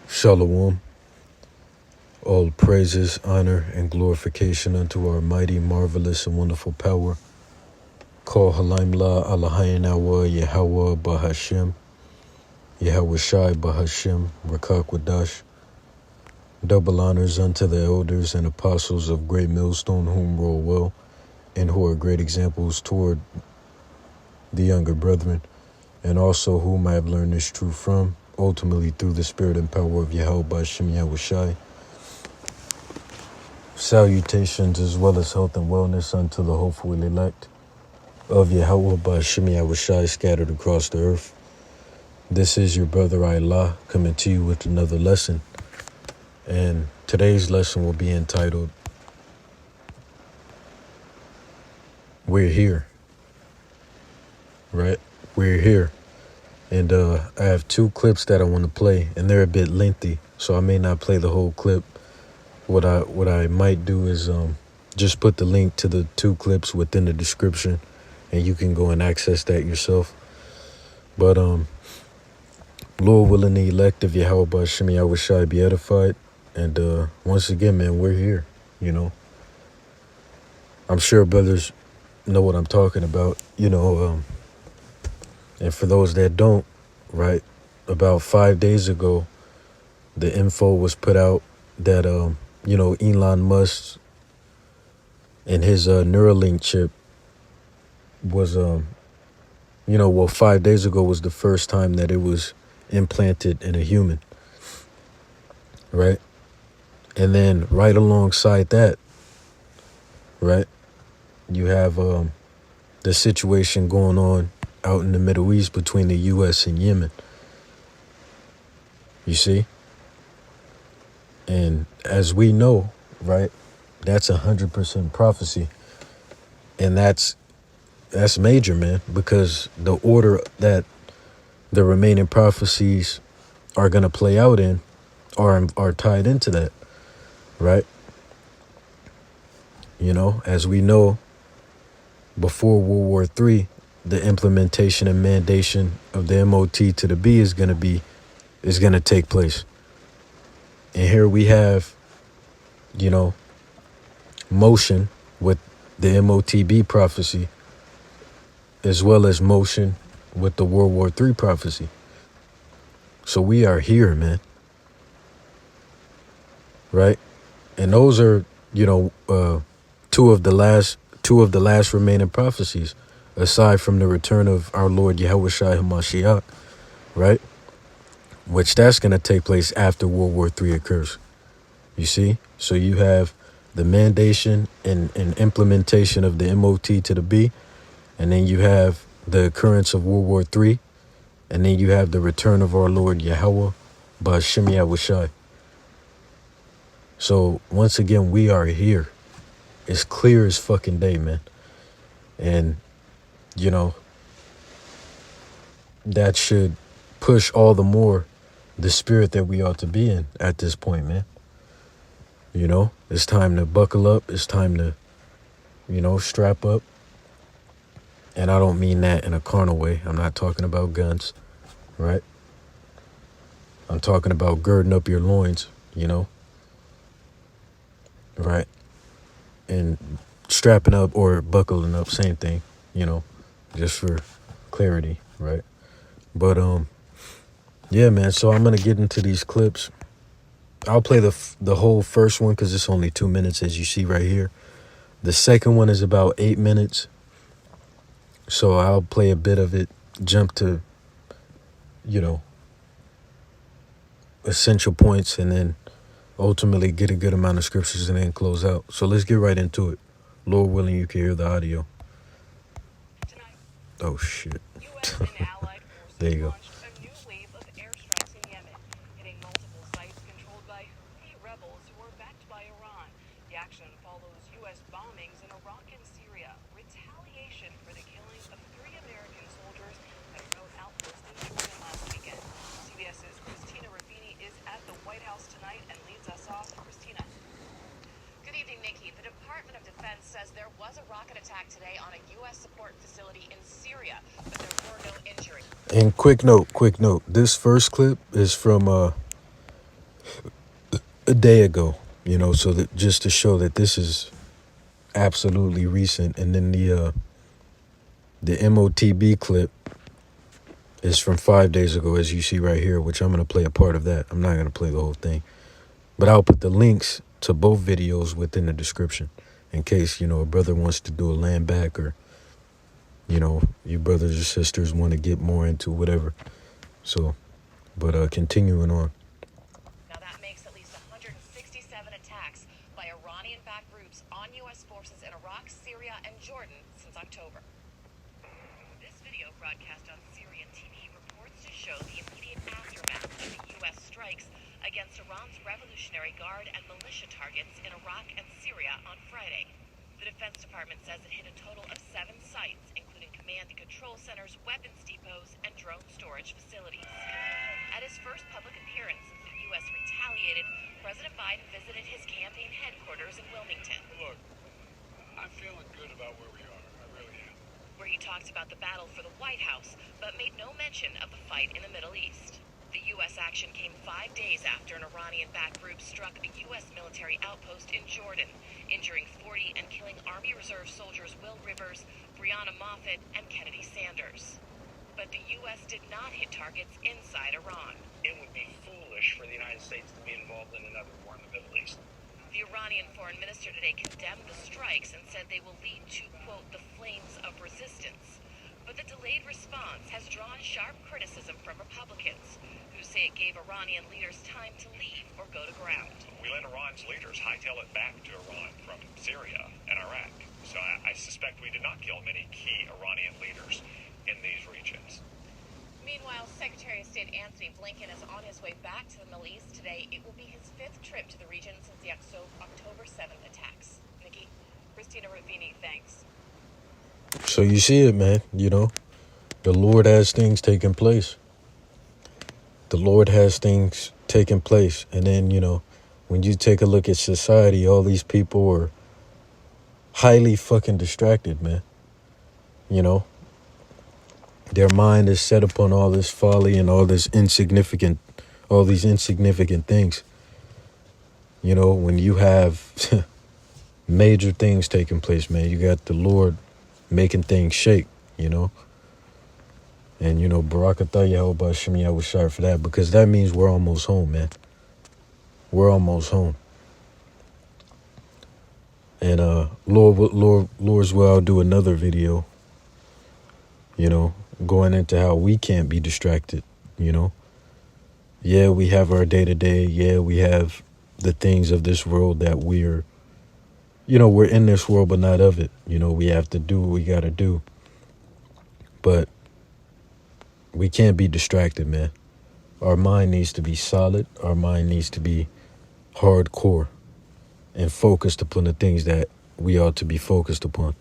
Shalom. All praises, honor, and glorification unto our mighty, marvelous, and wonderful power. Call Halaim La Alahayin Awa Yahweh Bahashem, Yahweh Shai Bahashem, Rakak Wadash. Double honors unto the elders and apostles of Great Millstone, whom roll well, and who are great examples toward the younger brethren, and also whom I have learned this truth from, ultimately through the spirit and power of Yahweh Bahashem Yahweh Shai. Salutations as well as health and wellness unto the hopeful elect of Yahweh Ba'Shem Yahweh Shai scattered across the earth. This is your brother Allah coming to you with another lesson. And today's lesson will be entitled, We're Here. Right? We're here. And I have two clips that I want to play, and they're a bit lengthy, so I may not play the whole clip. What I might do is just put the link to the two clips within the description, and you can go and access that yourself. But Lord willing, the elect of Yahweh Ba'Shem Yahweh Shai be edified. And once again, man, we're here. You know, I'm sure brothers know what I'm talking about. You know, and for those that don't, right, about 5 days ago, the info was put out that you know, Elon Musk and his Neuralink chip was, you know, well, 5 days ago was the first time that it was implanted in a human, right? And then right alongside that, right, you have the situation going on out in the Middle East between the U.S. and Yemen. You see? And as we know, right, that's 100% prophecy. And that's major, man, because the order that the remaining prophecies are going to play out in are tied into that, right? You know, as we know, before World War III, the implementation and mandation of the MOT to the B is going to take place. And here we have, you know, motion with the MOTB prophecy, as well as motion with the World War III prophecy. So we are here, man. Right? And those are, you know, two of the last remaining prophecies, aside from the return of our Lord Yahweh Shai HaMashiach, right? Which that's going to take place after World War III occurs. You see? So you have the mandation and implementation of the MOT to the B, and then you have the occurrence of World War III, and then you have the return of our Lord Yahweh Ba'Shem Yahweh Shai. So once again, we are here. It's clear as fucking day, man. And, you know, that should push all the more the spirit that we ought to be in at this point, man. You know, it's time to buckle up. It's time to, you know, strap up. And I don't mean that in a carnal way. I'm not talking about guns, right? I'm talking about girding up your loins, you know, right? And strapping up or buckling up, same thing, you know, just for clarity, right? But yeah, man, so I'm going to get into these clips. I'll play the whole first one because it's only 2 minutes, as you see right here. The second one is about 8 minutes. So I'll play a bit of it, jump to, you know, essential points, and then ultimately get a good amount of scriptures and then close out. So let's get right into it. Lord willing, you can hear the audio. Oh, shit. There you go. Says there was a rocket attack today on a U.S. support facility in Syria, but there were no injuries. And quick note, this first clip is from a day ago, you know, so that just to show that this is absolutely recent. And then the MOTB clip is from 5 days ago, as you see right here, which I'm going to play a part of that. I'm not going to play the whole thing, but I'll put the links to both videos within the description in case, you know, a brother wants to do a land back, or, you know, your brothers or sisters want to get more into whatever. So, but continuing on. Now that makes at least 167 attacks by Iranian-backed groups on U.S. forces in Iraq, Syria, and Jordan since October. This video broadcast on Syrian TV reports to show the immediate aftermath of the U.S. strikes against Iran's Revolutionary Guard and militia targets in Iraq and Syria on Friday. The Defense Department says it hit a total of 7 sites, including command and control centers, weapons depots, and drone storage facilities. At his first public appearance since the U.S. retaliated, President Biden visited his campaign headquarters in Wilmington. Look, I'm feeling good about where we are. I really am. Where he talked about the battle for the White House, but made no mention of the fight in the Middle East. The U.S. action came 5 days after an Iranian-backed group struck a U.S. military outpost in Jordan, injuring 40 and killing Army Reserve soldiers Will Rivers, Breonna Moffett, and Kennedy Sanders. But the U.S. did not hit targets inside Iran. It would be foolish for the United States to be involved in another war in the Middle East. The Iranian foreign minister today condemned the strikes and said they will lead to, quote, the flames of resistance. But the delayed response has drawn sharp criticism from Republicans, who say it gave Iranian leaders time to leave or go to ground. We let Iran's leaders hightail it back to Iran from Syria and Iraq. So I suspect we did not kill many key Iranian leaders in these regions. Meanwhile, Secretary of State Anthony Blinken is on his way back to the Middle East today. It will be his 5th trip to the region since the October 7th attacks. Nikki, Christina Ravini, thanks. So you see it, man. You know, the Lord has things taking place. The Lord has things taking place. And then, you know, when you take a look at society, all these people are highly fucking distracted, man. You know, their mind is set upon all this folly and all these insignificant things. You know, when you have major things taking place, man, you got the Lord making things shake, you know. And, you know, Barakatah Yahweh Shem Yahushai for that, because that means we're almost home, man. We're almost home. And Lord's will, I'll do another video, you know, going into how we can't be distracted, you know. Yeah, we have our day-to-day. Yeah, we have the things of this world that we're, you know, we're in this world, but not of it. You know, we have to do what we got to do. But we can't be distracted, man. Our mind needs to be solid. Our mind needs to be hardcore and focused upon the things that we ought to be focused upon.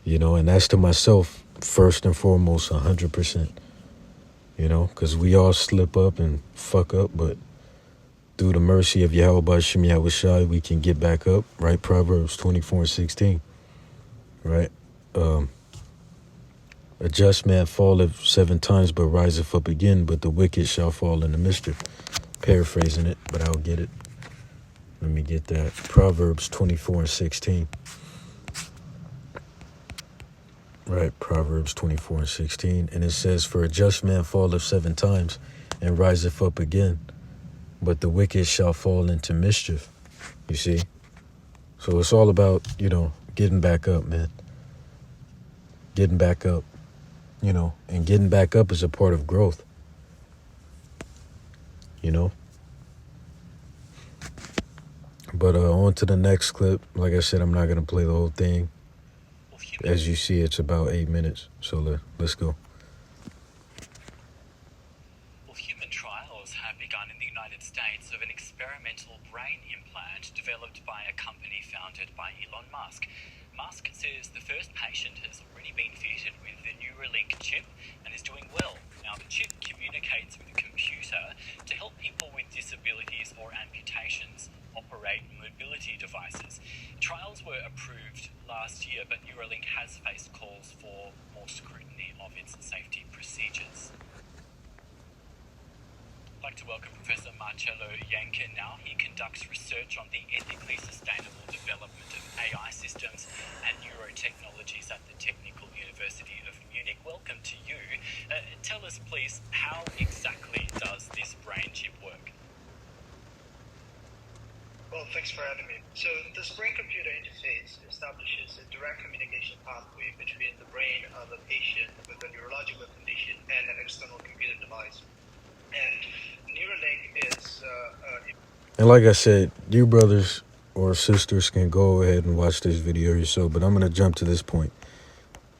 You know, and that's to myself, first and foremost, 100%. You know, because we all slip up and fuck up, but through the mercy of Yahweh Shem Yahushai, we can get back up, right? Proverbs 24:16, right? A just man falleth 7 times, but riseth up again, but the wicked shall fall into mischief. Paraphrasing it, but I'll get it. Let me get that. Proverbs 24:16. Right, Proverbs 24:16. And it says, for a just man falleth 7 times, and riseth up again, but the wicked shall fall into mischief. You see? So it's all about, you know, getting back up, man. Getting back up, you know, and getting back up is a part of growth. You know? But on to the next clip. Like I said, I'm not going to play the whole thing. As you see, it's about 8 minutes. So let's go. Well, human trials have begun in the United States of an experimental brain implant developed by a company founded by Elon Musk. Musk says the first patient has already been fitted with the Neuralink chip and is doing well. Now, the chip communicates with a computer to help people with disabilities or amputations operate mobility devices. Trials were approved last year, but Neuralink has faced calls for more scrutiny of its safety procedures. like to welcome Professor Marcello Janke now. He conducts research on the ethically sustainable development of AI systems and neurotechnologies at the Technical University of Munich. Welcome to you. Tell us, please, how exactly does this brain chip work? Well, thanks for having me. So this brain-computer interface establishes a direct communication pathway between the brain of a patient with a neurological condition and an external computer device. And Neuralink is... And like I said, you brothers or sisters can go ahead and watch this video yourself, but I'm going to jump to this point.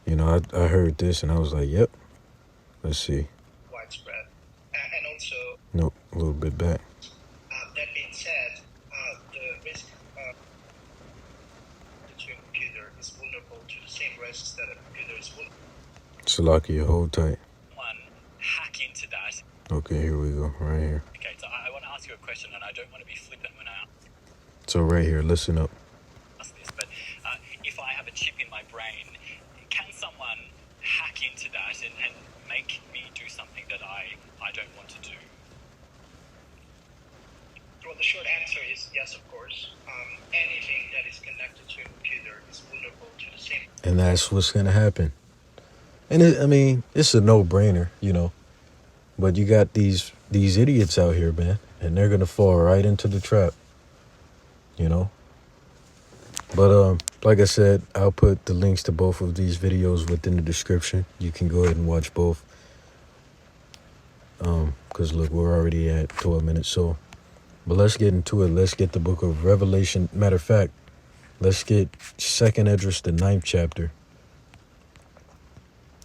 You know, I heard this and I was like, yep. Let's see. widespread. And also... Nope, a little bit back. That being said, the risk to a computer is vulnerable to the same risks that a computer is vulnerable. Salakia, hold tight. One, hack into that. Okay, here we go, right here. Okay, so I want to ask you a question, and I don't want to be flippant when I So right here, listen up. ask this, but if I have a chip in my brain, can someone hack into that and make me do something that I don't want to do? Well, the short answer is yes, of course. Anything that is connected to a computer is vulnerable to the same. And that's what's going to happen. And I mean, it's a no-brainer, you know. But you got these idiots out here, man, and they're going to fall right into the trap, you know. But like I said, I'll put the links to both of these videos within the description. You can go ahead and watch both. Because, look, we're already at 12 minutes. So, but let's get into it. Let's get the book of Revelation. Matter of fact, let's get 2nd Esdras, the 9th chapter.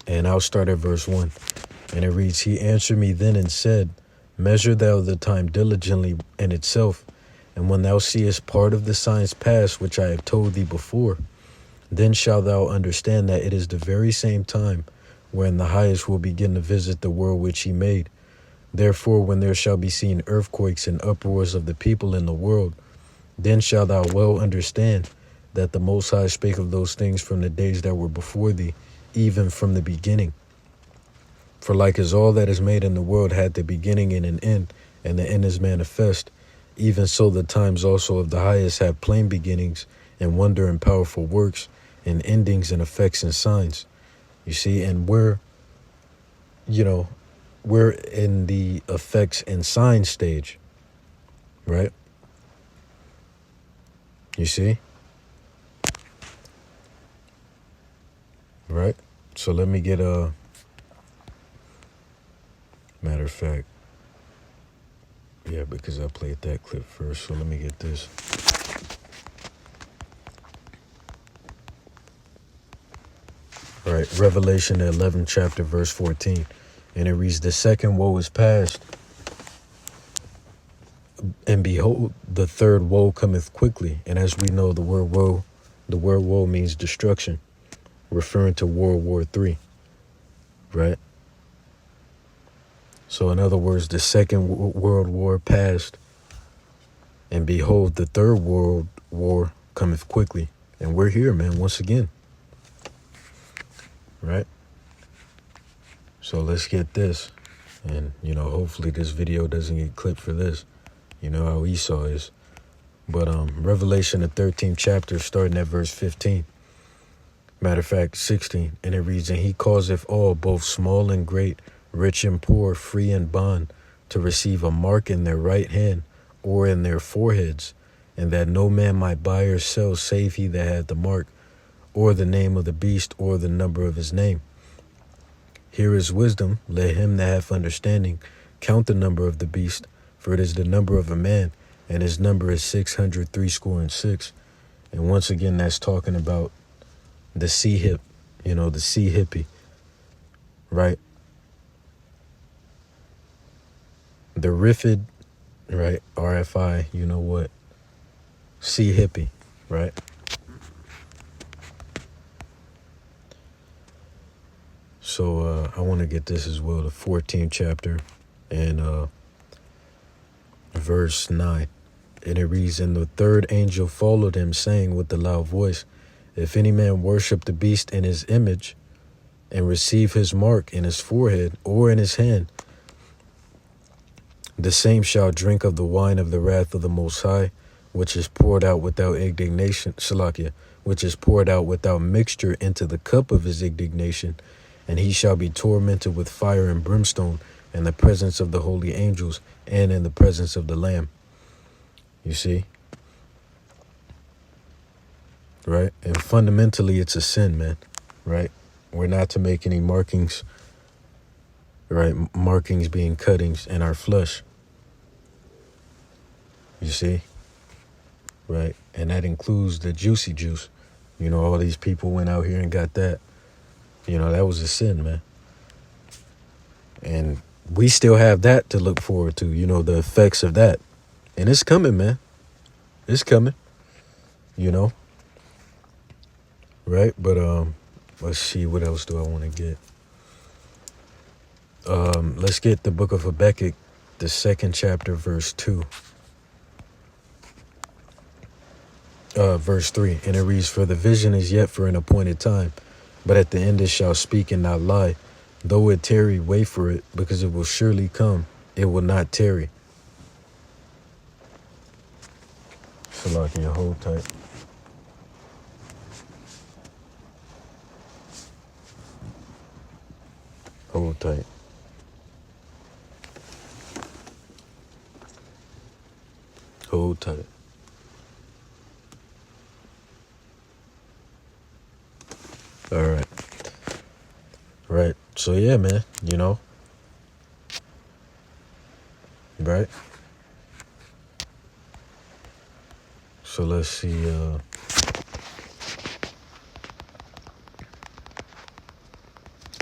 And I'll start at verse 1. And it reads, He answered me then and said, Measure thou the time diligently in itself, and when thou seest part of the signs pass which I have told thee before, then shalt thou understand that it is the very same time wherein the highest will begin to visit the world which he made. Therefore, when there shall be seen earthquakes and uproars of the people in the world, then shalt thou well understand that the Most High spake of those things from the days that were before thee, even from the beginning. For like as all that is made in the world had the beginning and an end, and the end is manifest, even so the times also of the highest have plain beginnings, and wonder and powerful works, and endings and effects and signs. You see, and we're in the effects and sign stage, right? You see? Right? So let me get matter of fact, yeah, because I played that clip first, so let me get this. All right, Revelation 11 chapter verse 14. And it reads, The second woe is past, and behold, the third woe cometh quickly. And as we know, the word woe means destruction, referring to World War III, right? So in other words, the second world war passed, and behold, the third world war cometh quickly. And we're here, man, once again, right? So let's get this. And, you know, hopefully this video doesn't get clipped for this. You know how Esau is. But Revelation, the 13th chapter, starting at verse 15. Matter of fact, 16. And it reads, And he causeth all, both small and great, rich and poor, free and bond, to receive a mark in their right hand or in their foreheads, and that no man might buy or sell save he that had the mark, or the name of the beast, or the number of his name. Here is wisdom. Let him that hath understanding count the number of the beast, for it is the number of a man, and his number is 666. And once again, that's talking about the sea hip, you know, the sea hippie, right? The Rifid, right? RFI, you know what? Sea hippie, right? So I want to get this as well, the 14th chapter and verse 9. And it reads, And the third angel followed him, saying with a loud voice, If any man worship the beast in his image, and receive his mark in his forehead or in his hand, The same shall drink of the wine of the wrath of the Most High, which is poured out without indignation, Salakia, which is poured out without mixture into the cup of his indignation, and he shall be tormented with fire and brimstone in the presence of the holy angels and in the presence of the Lamb. You see? Right? And fundamentally, it's a sin, man. Right? We're not to make any markings, right? Markings being cuttings in our flesh. You see? Right? And that includes the juicy juice. You know, all these people went out here and got that. You know, that was a sin, man. And we still have that to look forward to, you know, the effects of that. And it's coming, man. It's coming. You know? Right? But let's see, what else do I want to get? Let's get the book of Habakkuk, the 2nd chapter, verse 2. Verse 3, and it reads, "For the vision is yet for an appointed time, but at the end it shall speak and not lie. Though it tarry, wait for it, because it will surely come. It will not tarry." Salakia, hold tight. Hold tight. Hold tight. All right. Right. So, yeah, man, you know. Right. So, let's see. And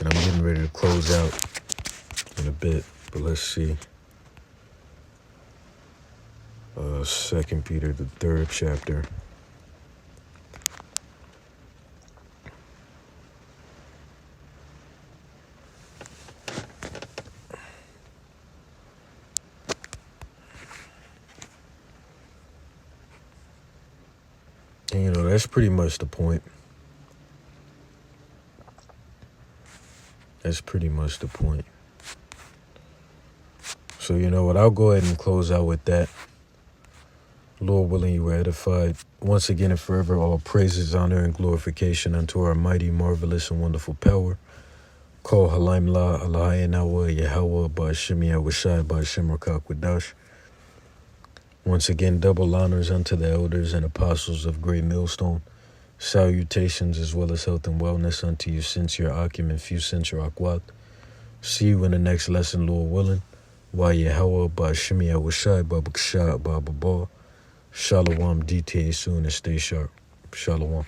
I'm getting ready to close out in a bit, but let's see. 2 Peter, the 3rd chapter. And, you know, that's pretty much the point. That's pretty much the point. So, you know what? I'll go ahead and close out with that. Lord willing, you were edified. Once again and forever, all praises, honor, and glorification unto our mighty, marvelous, and wonderful power. Call Halaim La, Alahayan Awa, Yahweh, Ba'ashim Yahushai, Ba'ashim Rakakwadash. Once again, double honors unto the elders and apostles of Great Millstone. Salutations as well as health and wellness unto you since your Akim and few since your Akwat. See you in the next lesson, Lord willing. Wa Yahweh, Ba'ashim Yahushai, Ba'abaksha, Ba'ababa. Shalom, DTA soon, and stay sharp. Shalom.